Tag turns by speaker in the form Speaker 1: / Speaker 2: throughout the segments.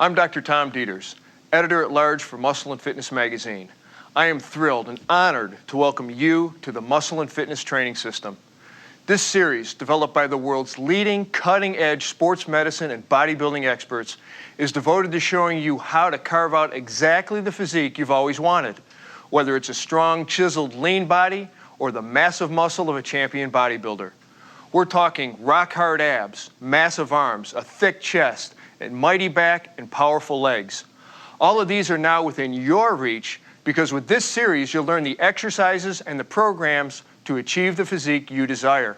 Speaker 1: I'm Dr. Tom Dieters, editor-at-large for Muscle and Fitness magazine. I am thrilled and honored to welcome you to the Muscle and Fitness Training System. This series, developed by the world's leading cutting-edge sports medicine and bodybuilding experts, is devoted to showing you how to carve out exactly the physique you've always wanted, whether it's a strong, chiseled, lean body or the massive muscle of a champion bodybuilder. We're talking rock-hard abs, massive arms, a thick chest, and mighty back and powerful legs. All of these are now within your reach because with this series, you'll learn the exercises and the programs to achieve the physique you desire.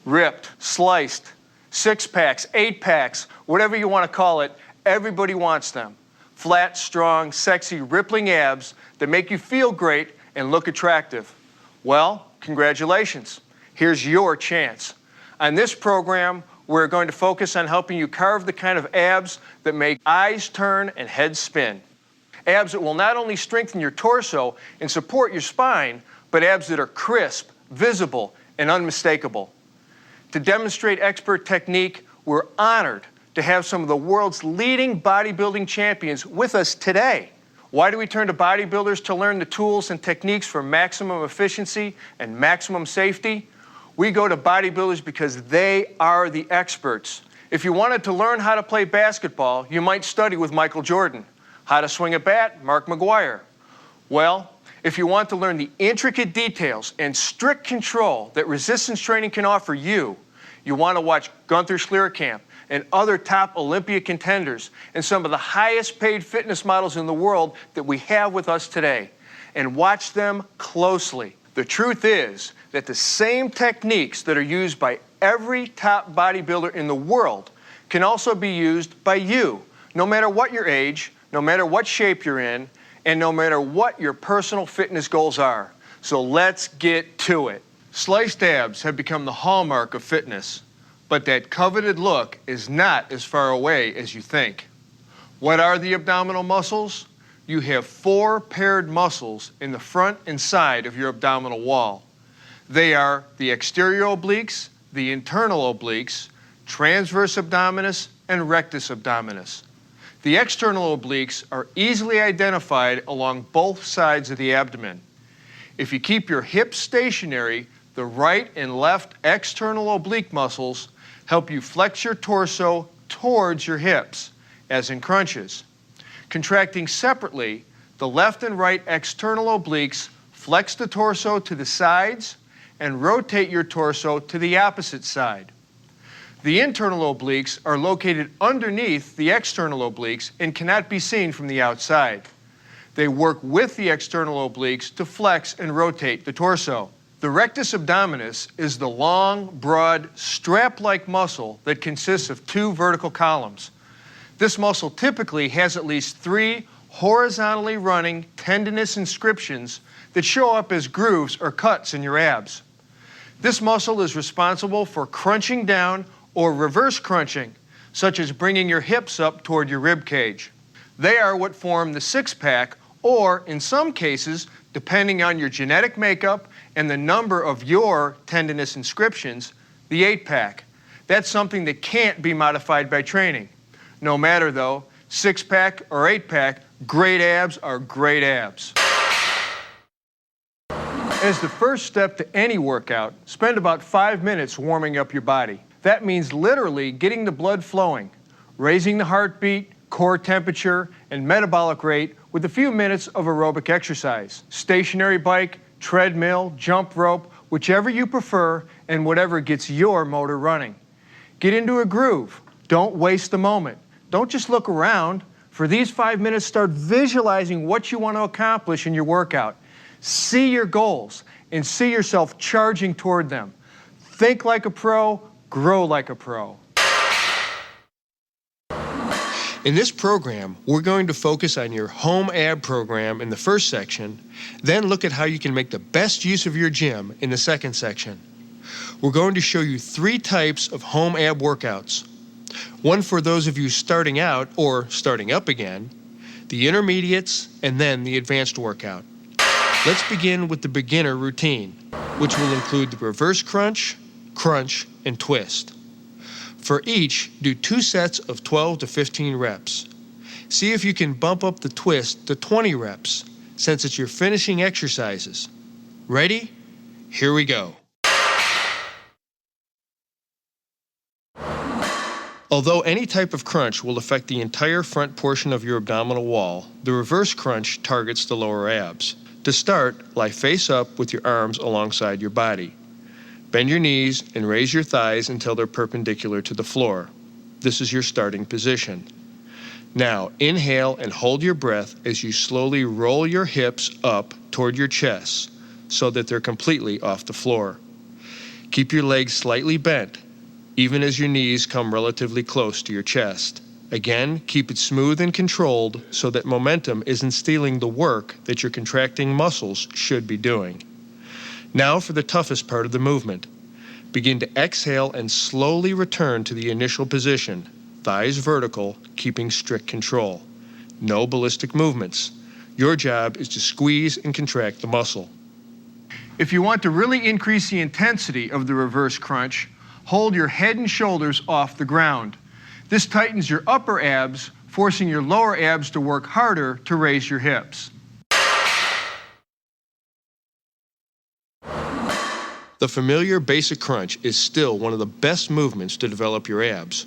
Speaker 1: Ripped, sliced, 6-packs, 8-packs, whatever you want to call it, everybody wants them. Flat, strong, sexy, rippling abs that make you feel great and look attractive. Well, congratulations. Here's your chance. On this program, we're going to focus on helping you carve the kind of abs that make eyes turn and heads spin. Abs that will not only strengthen your torso and support your spine, but abs that are crisp, visible, and unmistakable. To demonstrate expert technique, we're honored to have some of the world's leading bodybuilding champions with us today. Why do we turn to bodybuilders to learn the tools and techniques for maximum efficiency and maximum safety? We go to bodybuilders because they are the experts. If you wanted to learn how to play basketball, you might study with Michael Jordan. How to swing a bat, Mark McGwire. Well, if you want to learn the intricate details and strict control that resistance training can offer you, you want to watch Gunther Schlierkamp and other top Olympia contenders and some of the highest paid fitness models in the world that we have with us today. And watch them closely. The truth is that the same techniques that are used by every top bodybuilder in the world can also be used by you, no matter what your age, no matter what shape you're in, and no matter what your personal fitness goals are. So let's get to it. Sliced abs have become the hallmark of fitness, but that coveted look is not as far away as you think. What are the abdominal muscles? You have 4 paired muscles in the front and side of your abdominal wall. They are the exterior obliques, the internal obliques, transverse abdominis, and rectus abdominis. The external obliques are easily identified along both sides of the abdomen. If you keep your hips stationary, the right and left external oblique muscles help you flex your torso towards your hips, as in crunches. Contracting separately, the left and right external obliques flex the torso to the sides and rotate your torso to the opposite side. The internal obliques are located underneath the external obliques and cannot be seen from the outside. They work with the external obliques to flex and rotate the torso. The rectus abdominis is the long, broad, strap-like muscle that consists of 2 vertical columns. This muscle typically has at least 3 horizontally running tendinous inscriptions that show up as grooves or cuts in your abs. This muscle is responsible for crunching down or reverse crunching, such as bringing your hips up toward your rib cage. They are what form the 6-pack, or in some cases, depending on your genetic makeup and the number of your tendinous inscriptions, the 8-pack. That's something that can't be modified by training. No matter though, 6-pack or 8-pack, great abs are great abs. As the first step to any workout, spend about 5 minutes warming up your body. That means literally getting the blood flowing, raising the heartbeat, core temperature, and metabolic rate with a few minutes of aerobic exercise. Stationary bike, treadmill, jump rope, whichever you prefer and whatever gets your motor running. Get into a groove. Don't waste the moment. Don't just look around. For these 5 minutes, start visualizing what you want to accomplish in your workout. See your goals and see yourself charging toward them. Think like a pro, grow like a pro.
Speaker 2: In this program, we're going to focus on your home ab program in the first section, then look at how you can make the best use of your gym in the second section. We're going to show you 3 types of home ab workouts. One for those of you starting out or starting up again, the intermediates, and then the advanced workout. Let's begin with the beginner routine, which will include the reverse crunch, crunch, and twist. For each, do 2 sets of 12 to 15 reps. See if you can bump up the twist to 20 reps, since it's your finishing exercises. Ready? Here we go. Although any type of crunch will affect the entire front portion of your abdominal wall, the reverse crunch targets the lower abs. To start, lie face up with your arms alongside your body. Bend your knees and raise your thighs until they're perpendicular to the floor. This is your starting position. Now, inhale and hold your breath as you slowly roll your hips up toward your chest so that they're completely off the floor. Keep your legs slightly bent, even as your knees come relatively close to your chest. Again, keep it smooth and controlled so that momentum isn't stealing the work that your contracting muscles should be doing. Now for the toughest part of the movement. Begin to exhale and slowly return to the initial position, thighs vertical, keeping strict control. No ballistic movements. Your job is to squeeze and contract the muscle.
Speaker 1: If you want to really increase the intensity of the reverse crunch, hold your head and shoulders off the ground. This tightens your upper abs, forcing your lower abs to work harder to raise your hips.
Speaker 2: The familiar basic crunch is still one of the best movements to develop your abs,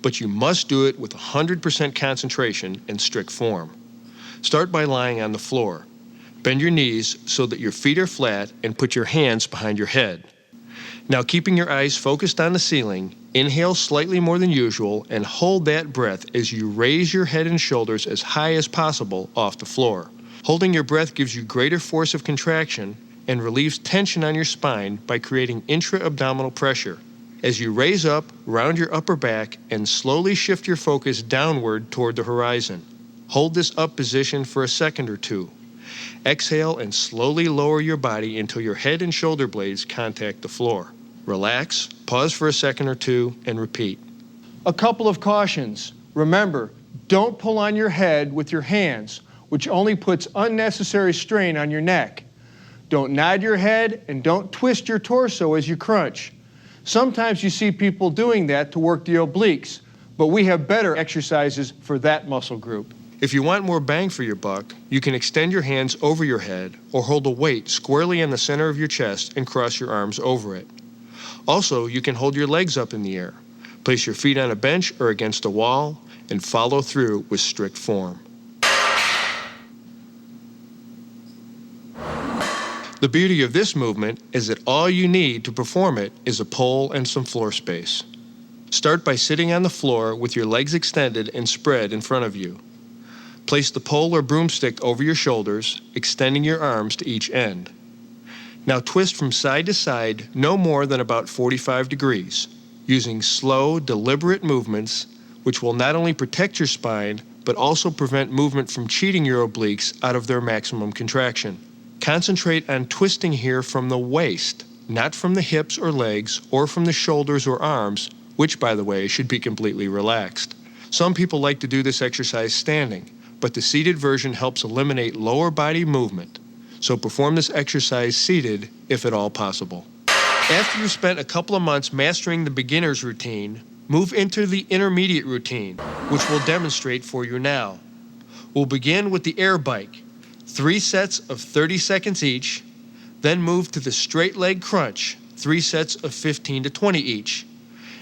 Speaker 2: but you must do it with 100% concentration and strict form. Start by lying on the floor. Bend your knees so that your feet are flat and put your hands behind your head. Now, keeping your eyes focused on the ceiling, inhale slightly more than usual and hold that breath as you raise your head and shoulders as high as possible off the floor. Holding your breath gives you greater force of contraction and relieves tension on your spine by creating intra-abdominal pressure. As you raise up, round your upper back and slowly shift your focus downward toward the horizon. Hold this up position for a second or 2. Exhale and slowly lower your body until your head and shoulder blades contact the floor. Relax, pause for a second or 2, and repeat.
Speaker 1: A couple of cautions. Remember, don't pull on your head with your hands, which only puts unnecessary strain on your neck. Don't nod your head and don't twist your torso as you crunch. Sometimes you see people doing that to work the obliques, but we have better exercises for that muscle group.
Speaker 2: If you want more bang for your buck, you can extend your hands over your head or hold a weight squarely in the center of your chest and cross your arms over it. Also, you can hold your legs up in the air, place your feet on a bench or against a wall, and follow through with strict form. The beauty of this movement is that all you need to perform it is a pole and some floor space. Start by sitting on the floor with your legs extended and spread in front of you. Place the pole or broomstick over your shoulders, extending your arms to each end. Now twist from side to side no more than about 45 degrees, using slow, deliberate movements which will not only protect your spine, but also prevent movement from cheating your obliques out of their maximum contraction. Concentrate on twisting here from the waist, not from the hips or legs or from the shoulders or arms, which, by the way, should be completely relaxed. Some people like to do this exercise standing, but the seated version helps eliminate lower body movement. So perform this exercise seated if at all possible. After you've spent a couple of months mastering the beginner's routine, move into the intermediate routine, which we'll demonstrate for you now. We'll begin with the air bike. 3 sets of 30 seconds each, then move to the straight leg crunch, 3 sets of 15 to 20 each.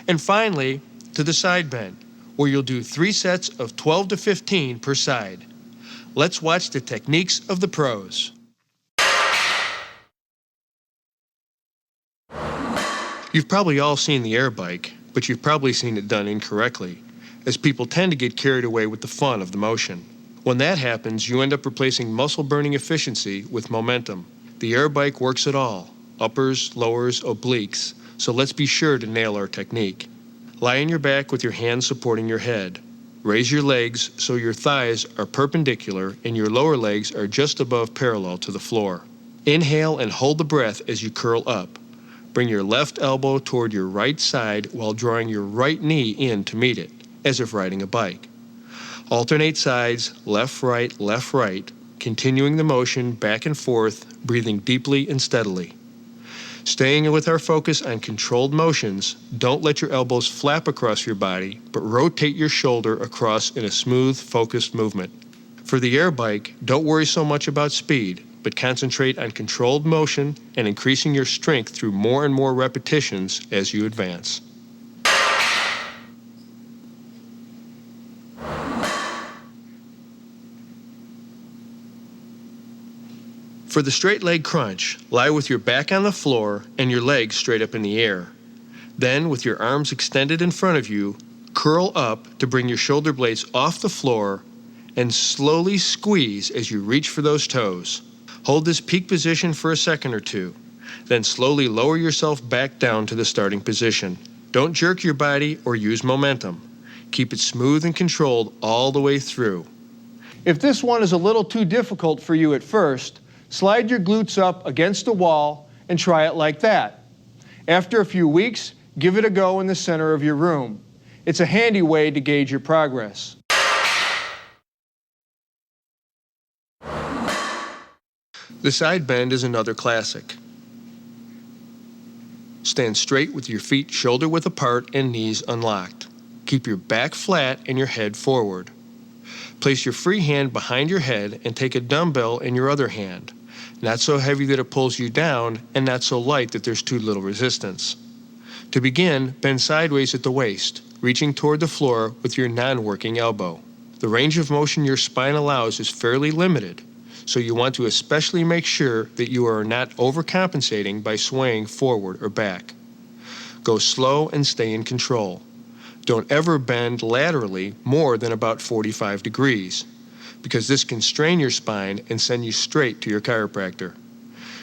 Speaker 2: And finally, to the side bend, where you'll do 3 sets of 12 to 15 per side. Let's watch the techniques of the pros. You've probably all seen the air bike, but you've probably seen it done incorrectly, as people tend to get carried away with the fun of the motion. When that happens, you end up replacing muscle-burning efficiency with momentum. The air bike works it all, uppers, lowers, obliques, so let's be sure to nail our technique. Lie on your back with your hands supporting your head. Raise your legs so your thighs are perpendicular and your lower legs are just above parallel to the floor. Inhale and hold the breath as you curl up. Bring your left elbow toward your right side while drawing your right knee in to meet it, as if riding a bike. Alternate sides, left, right, continuing the motion back and forth, breathing deeply and steadily. Staying with our focus on controlled motions, don't let your elbows flap across your body, but rotate your shoulder across in a smooth, focused movement. For the air bike, don't worry so much about speed, but concentrate on controlled motion and increasing your strength through more and more repetitions as you advance. For the straight leg crunch, lie with your back on the floor and your legs straight up in the air. Then, with your arms extended in front of you, curl up to bring your shoulder blades off the floor and slowly squeeze as you reach for those toes. Hold this peak position for a second or two. Then slowly lower yourself back down to the starting position. Don't jerk your body or use momentum. Keep it smooth and controlled all the way through.
Speaker 1: If this one is a little too difficult for you at first, slide your glutes up against the wall and try it like that. After a few weeks, give it a go in the center of your room. It's a handy way to gauge your progress.
Speaker 2: The side bend is another classic. Stand straight with your feet shoulder width apart and knees unlocked. Keep your back flat and your head forward. Place your free hand behind your head and take a dumbbell in your other hand. Not so heavy that it pulls you down, and not so light that there's too little resistance. To begin, bend sideways at the waist, reaching toward the floor with your non-working elbow. The range of motion your spine allows is fairly limited, so you want to especially make sure that you are not overcompensating by swaying forward or back. Go slow and stay in control. Don't ever bend laterally more than about 45 degrees. Because this can strain your spine and send you straight to your chiropractor.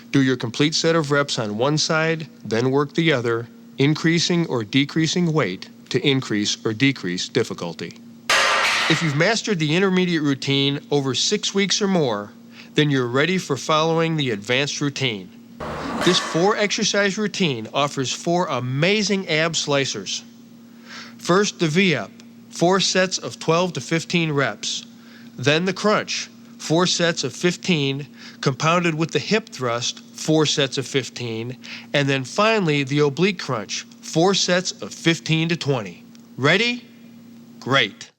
Speaker 2: Do your complete set of reps on one side, then work the other, increasing or decreasing weight to increase or decrease difficulty. If you've mastered the intermediate routine over 6 weeks or more, then you're ready for following the advanced routine. This 4-exercise routine offers 4 amazing ab slicers. First, the V-up, 4 sets of 12 to 15 reps. Then the crunch, 4 sets of 15, compounded with the hip thrust, 4 sets of 15, and then finally the oblique crunch, 4 sets of 15 to 20. Ready? Great.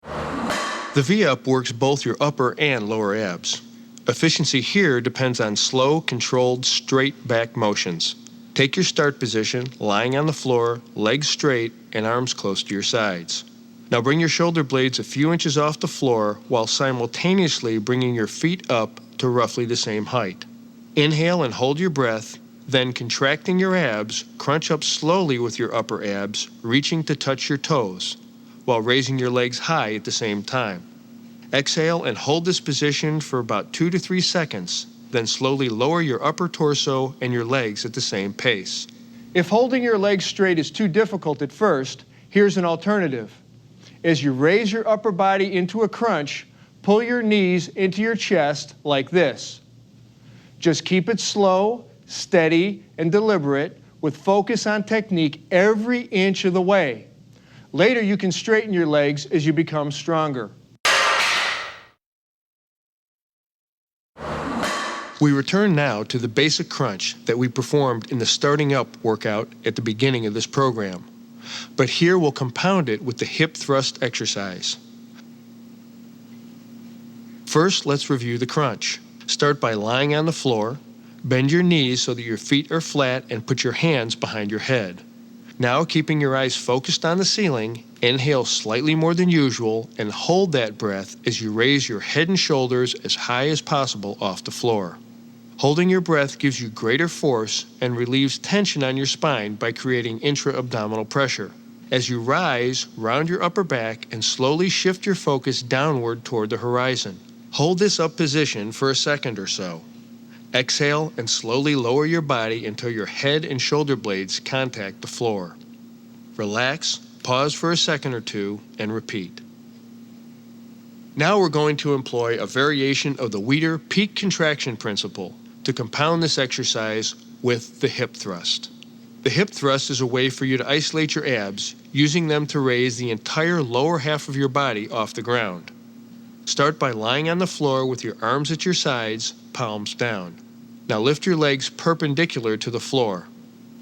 Speaker 2: The V-up works both your upper and lower abs. Efficiency here depends on slow, controlled, straight back motions. Take your start position, lying on the floor, legs straight, and arms close to your sides. Now bring your shoulder blades a few inches off the floor while simultaneously bringing your feet up to roughly the same height. Inhale and hold your breath, then contracting your abs, crunch up slowly with your upper abs, reaching to touch your toes, while raising your legs high at the same time. Exhale and hold this position for about 2 to 3 seconds. Then slowly lower your upper torso and your legs at the same pace.
Speaker 1: If holding your legs straight is too difficult at first, here's an alternative. As you raise your upper body into a crunch, pull your knees into your chest like this. Just keep it slow, steady, and deliberate with focus on technique every inch of the way. Later, you can straighten your legs as you become stronger.
Speaker 2: We return now to the basic crunch that we performed in the starting up workout at the beginning of this program. But here we'll compound it with the hip thrust exercise. First, let's review the crunch. Start by lying on the floor. Bend your knees so that your feet are flat and put your hands behind your head. Now, keeping your eyes focused on the ceiling, inhale slightly more than usual and hold that breath as you raise your head and shoulders as high as possible off the floor. Holding your breath gives you greater force and relieves tension on your spine by creating intra-abdominal pressure. As you rise, round your upper back and slowly shift your focus downward toward the horizon. Hold this up position for a second or so. Exhale and slowly lower your body until your head and shoulder blades contact the floor. Relax, pause for a second or two, and repeat. Now we're going to employ a variation of the Weider peak contraction principle to compound this exercise with the hip thrust. The hip thrust is a way for you to isolate your abs, using them to raise the entire lower half of your body off the ground. Start by lying on the floor with your arms at your sides, palms down. Now lift your legs perpendicular to the floor.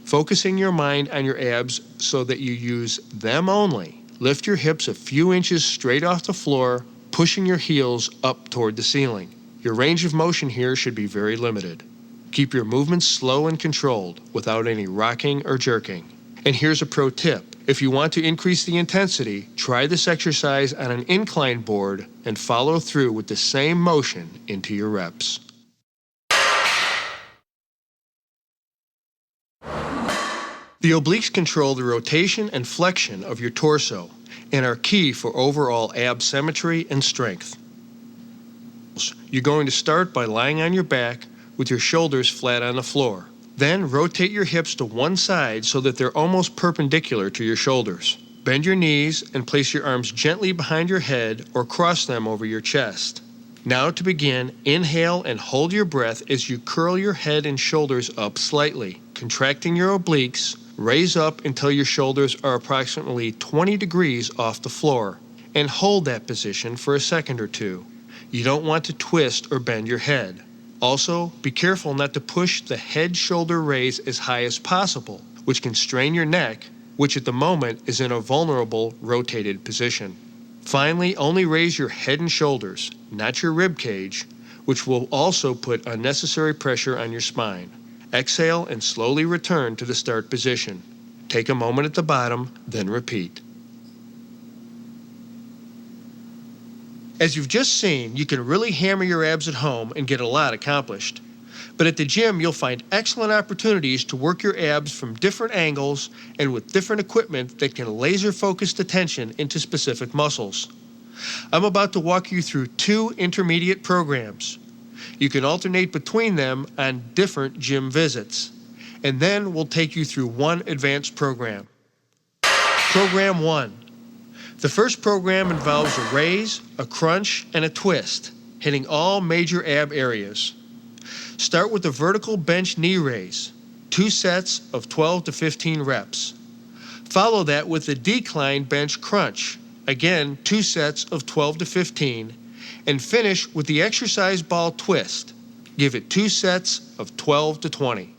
Speaker 2: Focusing your mind on your abs so that you use them only, lift your hips a few inches straight off the floor, pushing your heels up toward the ceiling. Your range of motion here should be very limited. Keep your movements slow and controlled, without any rocking or jerking. And here's a pro tip. If you want to increase the intensity, try this exercise on an incline board and follow through with the same motion into your reps. The obliques control the rotation and flexion of your torso and are key for overall ab symmetry and strength. You're going to start by lying on your back with your shoulders flat on the floor. Then rotate your hips to one side so that they're almost perpendicular to your shoulders. Bend your knees and place your arms gently behind your head or cross them over your chest. Now to begin, inhale and hold your breath as you curl your head and shoulders up slightly. Contracting your obliques, raise up until your shoulders are approximately 20 degrees off the floor, and hold that position for a second or two. You don't want to twist or bend your head. Also, be careful not to push the head-shoulder raise as high as possible, which can strain your neck, which at the moment is in a vulnerable rotated position. Finally, only raise your head and shoulders, not your rib cage, which will also put unnecessary pressure on your spine. Exhale and slowly return to the start position. Take a moment at the bottom, then repeat. As you've just seen, you can really hammer your abs at home and get a lot accomplished. But at the gym, you'll find excellent opportunities to work your abs from different angles and with different equipment that can laser focus attention into specific muscles. I'm about to walk you through 2 intermediate programs. You can alternate between them on different gym visits. And then we'll take you through 1 advanced program. Program 1. The first program involves a raise, a crunch, and a twist, hitting all major ab areas. Start with the vertical bench knee raise, 2 sets of 12 to 15 reps. Follow that with the decline bench crunch, again 2 sets of 12 to 15, and finish with the exercise ball twist. Give it 2 sets of 12 to 20.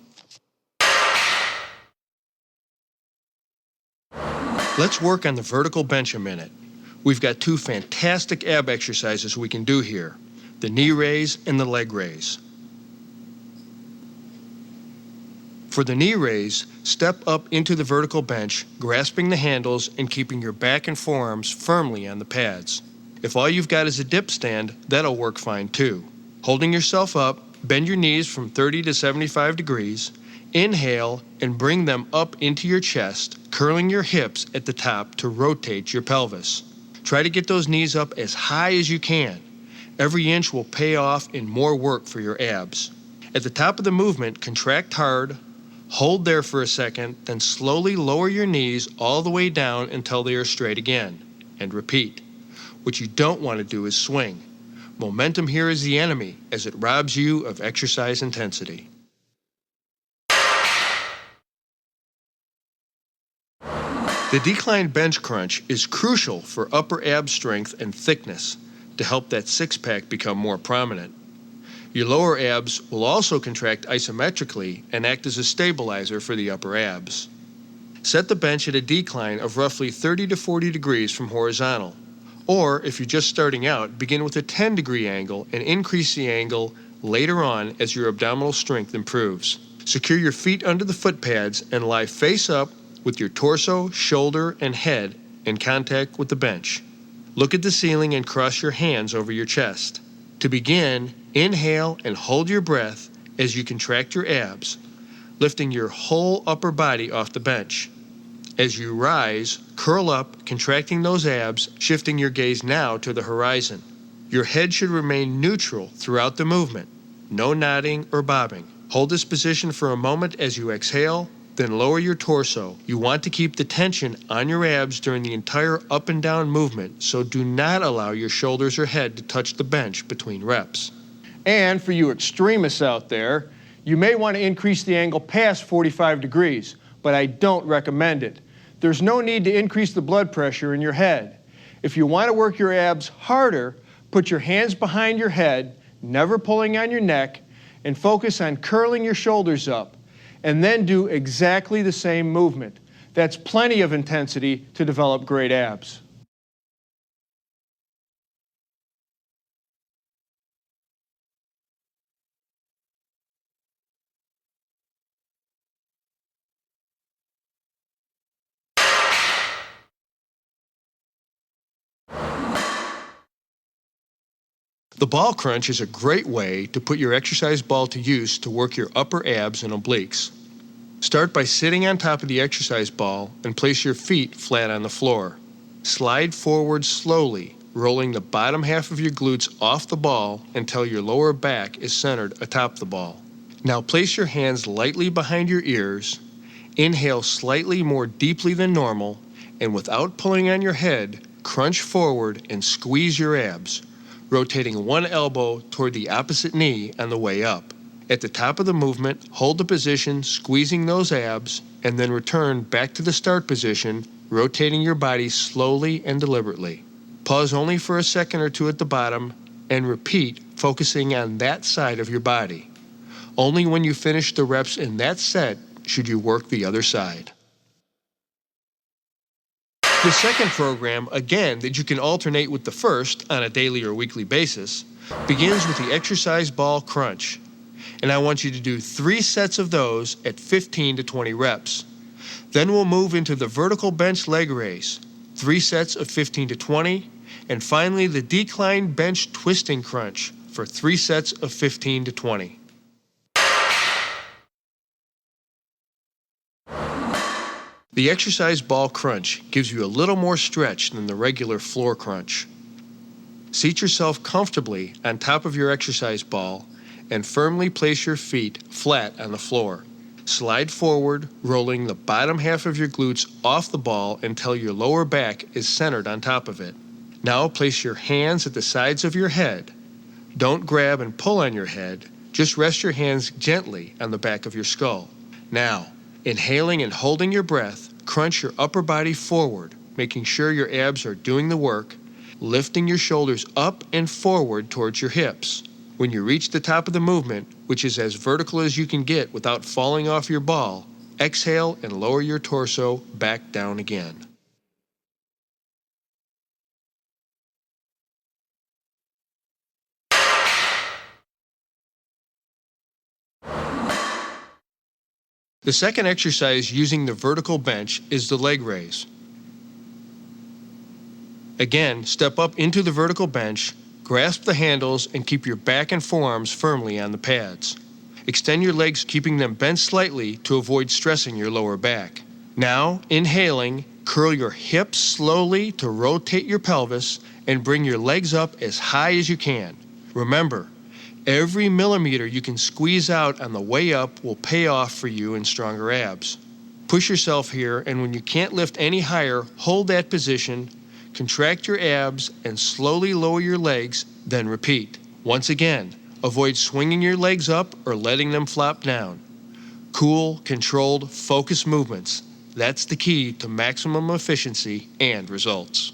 Speaker 2: Let's work on the vertical bench a minute. We've got 2 fantastic ab exercises we can do here, the knee raise and the leg raise. For the knee raise, step up into the vertical bench, grasping the handles and keeping your back and forearms firmly on the pads. If all you've got is a dip stand, that'll work fine too. Holding yourself up, bend your knees from 30 to 75 degrees, inhale and bring them up into your chest, curling your hips at the top to rotate your pelvis. Try to get those knees up as high as you can. Every inch will pay off in more work for your abs. At the top of the movement, contract hard, hold there for a second, then slowly lower your knees all the way down until they are straight again, and repeat. What you don't want to do is swing. Momentum here is the enemy, as it robs you of exercise intensity. The decline bench crunch is crucial for upper ab strength and thickness to help that six-pack become more prominent. Your lower abs will also contract isometrically and act as a stabilizer for the upper abs. Set the bench at a decline of roughly 30 to 40 degrees from horizontal. Or, if you're just starting out, begin with a 10-degree angle and increase the angle later on as your abdominal strength improves. Secure your feet under the foot pads and lie face up with your torso, shoulder, and head in contact with the bench. Look at the ceiling and cross your hands over your chest. To begin, inhale and hold your breath as you contract your abs, lifting your whole upper body off the bench. As you rise, curl up, contracting those abs, shifting your gaze now to the horizon. Your head should remain neutral throughout the movement. No nodding or bobbing. Hold this position for a moment as you exhale, Then lower your torso. You want to keep the tension on your abs during the entire up and down movement, so do not allow your shoulders or head to touch the bench between reps.
Speaker 1: And for you extremists out there, you may want to increase the angle past 45 degrees, but I don't recommend it. There's no need to increase the blood pressure in your head. If you want to work your abs harder, put your hands behind your head, never pulling on your neck, and focus on curling your shoulders up, and then do exactly the same movement. That's plenty of intensity to develop great abs.
Speaker 2: The ball crunch is a great way to put your exercise ball to use to work your upper abs and obliques. Start by sitting on top of the exercise ball and place your feet flat on the floor. Slide forward slowly, rolling the bottom half of your glutes off the ball until your lower back is centered atop the ball. Now place your hands lightly behind your ears, inhale slightly more deeply than normal, and without pulling on your head, crunch forward and squeeze your abs, rotating one elbow toward the opposite knee on the way up. At the top of the movement, hold the position, squeezing those abs, and then return back to the start position, rotating your body slowly and deliberately. Pause only for a second or two at the bottom, and repeat, focusing on that side of your body. Only when you finish the reps in that set should you work the other side. The second program, again, that you can alternate with the first on a daily or weekly basis, begins with the exercise ball crunch. And I want you to do 3 sets of those at 15 to 20 reps. Then we'll move into the vertical bench leg raise, 3 sets of 15 to 20, and finally the decline bench twisting crunch for 3 sets of 15 to 20. The exercise ball crunch gives you a little more stretch than the regular floor crunch. Seat yourself comfortably on top of your exercise ball and firmly place your feet flat on the floor. Slide forward, rolling the bottom half of your glutes off the ball until your lower back is centered on top of it. Now place your hands at the sides of your head. Don't grab and pull on your head, just rest your hands gently on the back of your skull. Now, inhaling and holding your breath, crunch your upper body forward, making sure your abs are doing the work, lifting your shoulders up and forward towards your hips. When you reach the top of the movement, which is as vertical as you can get without falling off your ball, exhale and lower your torso back down again. The second exercise using the vertical bench is the leg raise. Again, step up into the vertical bench, grasp the handles, and keep your back and forearms firmly on the pads. Extend your legs, keeping them bent slightly to avoid stressing your lower back. Now, inhaling, curl your hips slowly to rotate your pelvis and bring your legs up as high as you can. Remember, every millimeter you can squeeze out on the way up will pay off for you in stronger abs. Push yourself here, and when you can't lift any higher, hold that position, contract your abs, and slowly lower your legs, then repeat. Once again, avoid swinging your legs up or letting them flop down. Cool, controlled, focused movements. That's the key to maximum efficiency and results.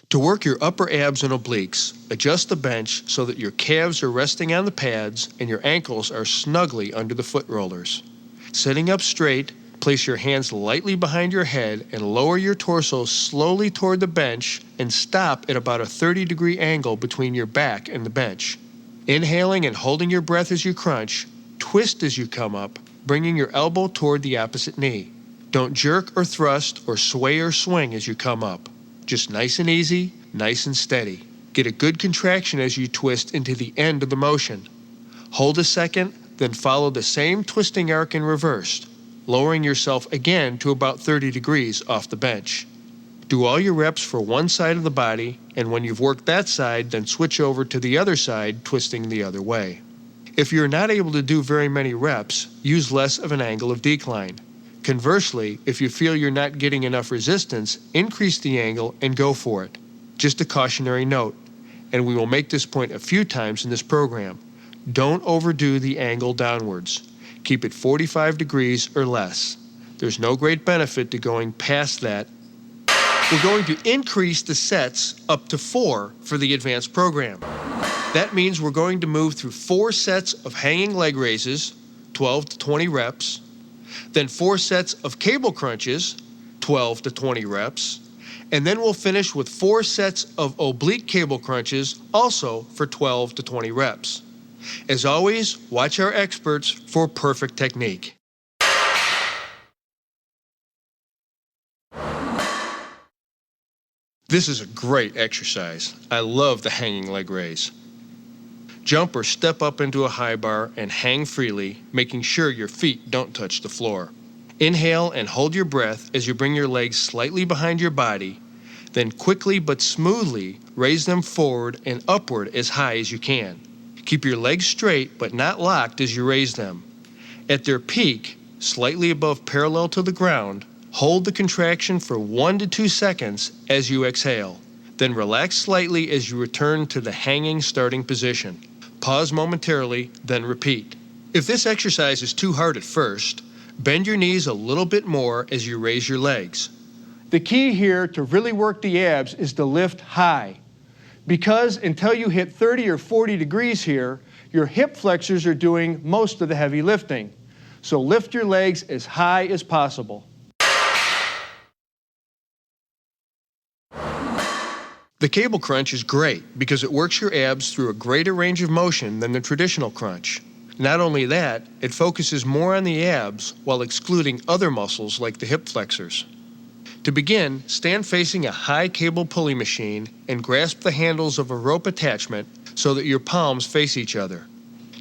Speaker 2: To work your upper abs and obliques, adjust the bench so that your calves are resting on the pads and your ankles are snugly under the foot rollers. Sitting up straight, place your hands lightly behind your head and lower your torso slowly toward the bench and stop at about a 30-degree angle between your back and the bench. Inhaling and holding your breath as you crunch, twist as you come up, bringing your elbow toward the opposite knee. Don't jerk or thrust or sway or swing as you come up. Just nice and easy, nice and steady. Get a good contraction as you twist into the end of the motion. Hold a second, then follow the same twisting arc in reverse, lowering yourself again to about 30 degrees off the bench. Do all your reps for one side of the body, and when you've worked that side, then switch over to the other side, twisting the other way. If you're not able to do very many reps, use less of an angle of decline. Conversely, if you feel you're not getting enough resistance, increase the angle and go for it. Just a cautionary note, and we will make this point a few times in this program. Don't overdo the angle downwards. Keep it 45 degrees or less. There's no great benefit to going past that. We're going to increase the sets up to 4 for the advanced program. That means we're going to move through 4 sets of hanging leg raises, 12 to 20 reps, then 4 sets of cable crunches, 12 to 20 reps, and then we'll finish with 4 sets of oblique cable crunches, also for 12 to 20 reps. As always, watch our experts for perfect technique. This is a great exercise. I love the hanging leg raise. Jump or step up into a high bar and hang freely, making sure your feet don't touch the floor. Inhale and hold your breath as you bring your legs slightly behind your body, then quickly but smoothly raise them forward and upward as high as you can. Keep your legs straight but not locked as you raise them. At their peak, slightly above parallel to the ground, hold the contraction for 1 to 2 seconds as you exhale. Then relax slightly as you return to the hanging starting position. Pause momentarily, then repeat. If this exercise is too hard at first, bend your knees a little bit more as you raise your legs.
Speaker 1: The key here to really work the abs is to lift high. Because until you hit 30 or 40 degrees here, your hip flexors are doing most of the heavy lifting. So lift your legs as high as possible.
Speaker 2: The cable crunch is great because it works your abs through a greater range of motion than the traditional crunch. Not only that, it focuses more on the abs while excluding other muscles like the hip flexors. To begin, stand facing a high cable pulley machine and grasp the handles of a rope attachment so that your palms face each other.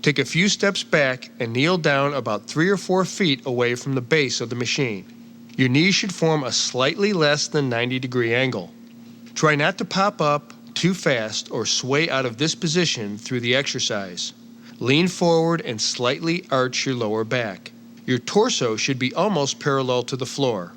Speaker 2: Take a few steps back and kneel down about 3 or 4 feet away from the base of the machine. Your knees should form a slightly less than 90-degree angle. Try not to pop up too fast or sway out of this position through the exercise. Lean forward and slightly arch your lower back. Your torso should be almost parallel to the floor.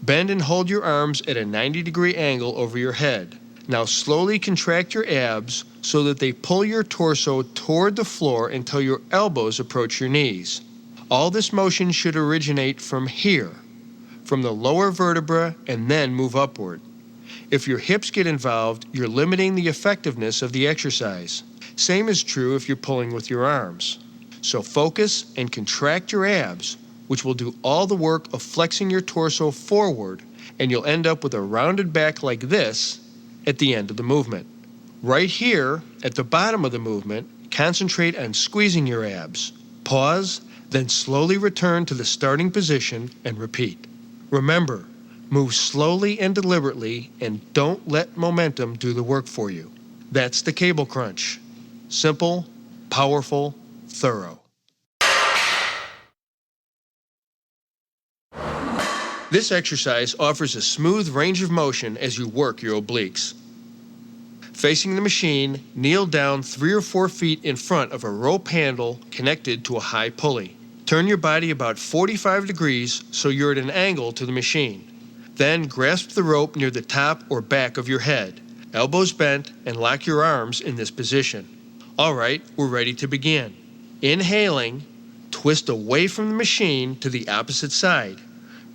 Speaker 2: Bend and hold your arms at a 90-degree angle over your head. Now slowly contract your abs so that they pull your torso toward the floor until your elbows approach your knees. All this motion should originate from here, from the lower vertebra, and then move upward. If your hips get involved, you're limiting the effectiveness of the exercise. Same is true if you're pulling with your arms. So focus and contract your abs, which will do all the work of flexing your torso forward, and you'll end up with a rounded back like this at the end of the movement. Right here, at the bottom of the movement, concentrate on squeezing your abs. Pause, then slowly return to the starting position and repeat. Remember, move slowly and deliberately, and don't let momentum do the work for you. That's the cable crunch. Simple, powerful, thorough. This exercise offers a smooth range of motion as you work your obliques. Facing the machine, kneel down 3 or 4 feet in front of a rope handle connected to a high pulley. Turn your body about 45 degrees so you're at an angle to the machine. Then grasp the rope near the top or back of your head, elbows bent, and lock your arms in this position. All right, we're ready to begin. Inhaling, twist away from the machine to the opposite side,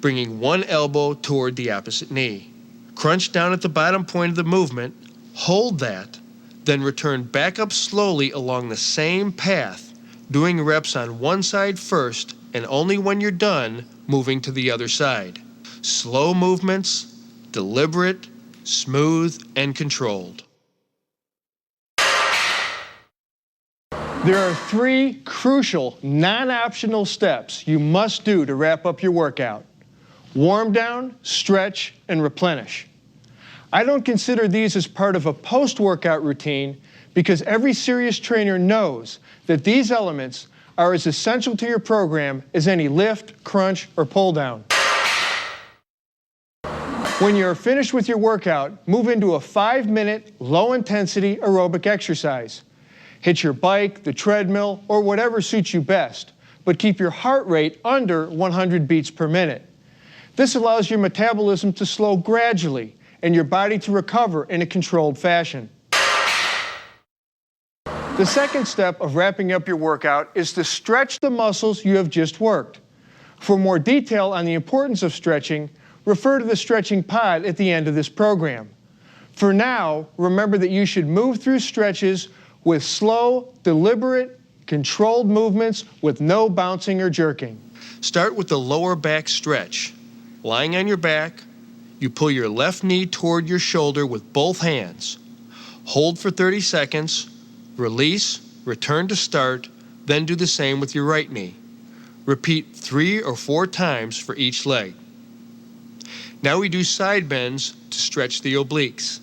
Speaker 2: bringing one elbow toward the opposite knee. Crunch down at the bottom point of the movement, hold that, then return back up slowly along the same path, doing reps on one side first, and only when you're done, moving to the other side. Slow movements, deliberate, smooth, and controlled.
Speaker 1: There are 3 crucial, non-optional steps you must do to wrap up your workout. Warm down, stretch, and replenish. I don't consider these as part of a post-workout routine because every serious trainer knows that these elements are as essential to your program as any lift, crunch, or pull down. When you're finished with your workout, move into a 5-minute, low-intensity aerobic exercise. Hit your bike, the treadmill, or whatever suits you best, but keep your heart rate under 100 beats per minute. This allows your metabolism to slow gradually and your body to recover in a controlled fashion. The second step of wrapping up your workout is to stretch the muscles you have just worked. For more detail on the importance of stretching, refer to the stretching pod at the end of this program. For now, remember that you should move through stretches with slow, deliberate, controlled movements with no bouncing or jerking.
Speaker 2: Start with the lower back stretch. Lying on your back, you pull your left knee toward your shoulder with both hands. Hold for 30 seconds, release, return to start, then do the same with your right knee. Repeat 3 or 4 times for each leg. Now we do side bends to stretch the obliques.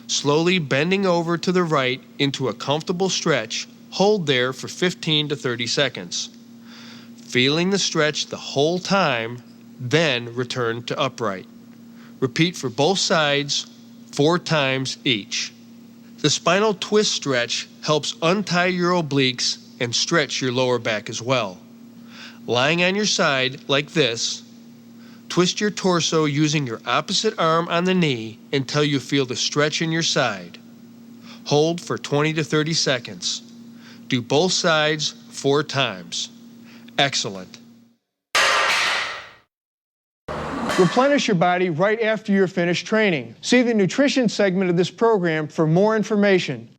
Speaker 2: Slowly bending over to the right into a comfortable stretch, hold there for 15 to 30 seconds. Feeling the stretch the whole time, then return to upright. Repeat for both sides 4 times each. The spinal twist stretch helps untie your obliques and stretch your lower back as well. Lying on your side like this, twist your torso using your opposite arm on the knee until you feel the stretch in your side. Hold for 20 to 30 seconds. Do both sides 4 times. Excellent.
Speaker 1: Replenish your body right after you're finished training. See the nutrition segment of this program for more information.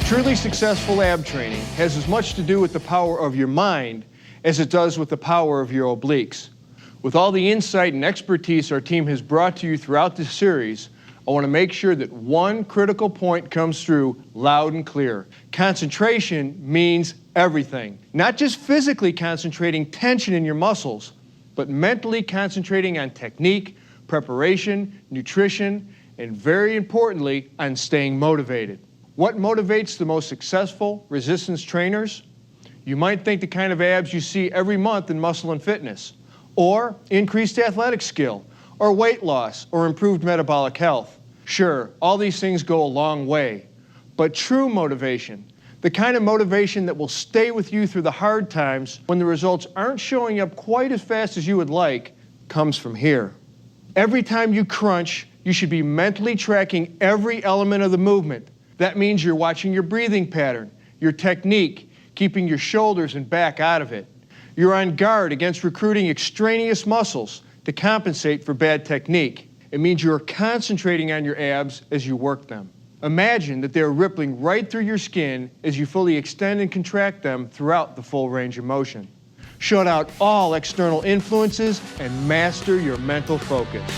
Speaker 1: Truly successful ab training has as much to do with the power of your mind as it does with the power of your obliques. With all the insight and expertise our team has brought to you throughout this series, I want to make sure that one critical point comes through loud and clear. Concentration means everything. Not just physically concentrating tension in your muscles, but mentally concentrating on technique, preparation, nutrition, and very importantly, on staying motivated. What motivates the most successful resistance trainers? You might think the kind of abs you see every month in Muscle and Fitness, or increased athletic skill, or weight loss, or improved metabolic health. Sure, all these things go a long way, but true motivation, the kind of motivation that will stay with you through the hard times when the results aren't showing up quite as fast as you would like, comes from here. Every time you crunch, you should be mentally tracking every element of the movement. That means you're watching your breathing pattern, your technique, keeping your shoulders and back out of it. You're on guard against recruiting extraneous muscles to compensate for bad technique. It means you're concentrating on your abs as you work them. Imagine that they're rippling right through your skin as you fully extend and contract them throughout the full range of motion. Shut out all external influences and master your mental focus.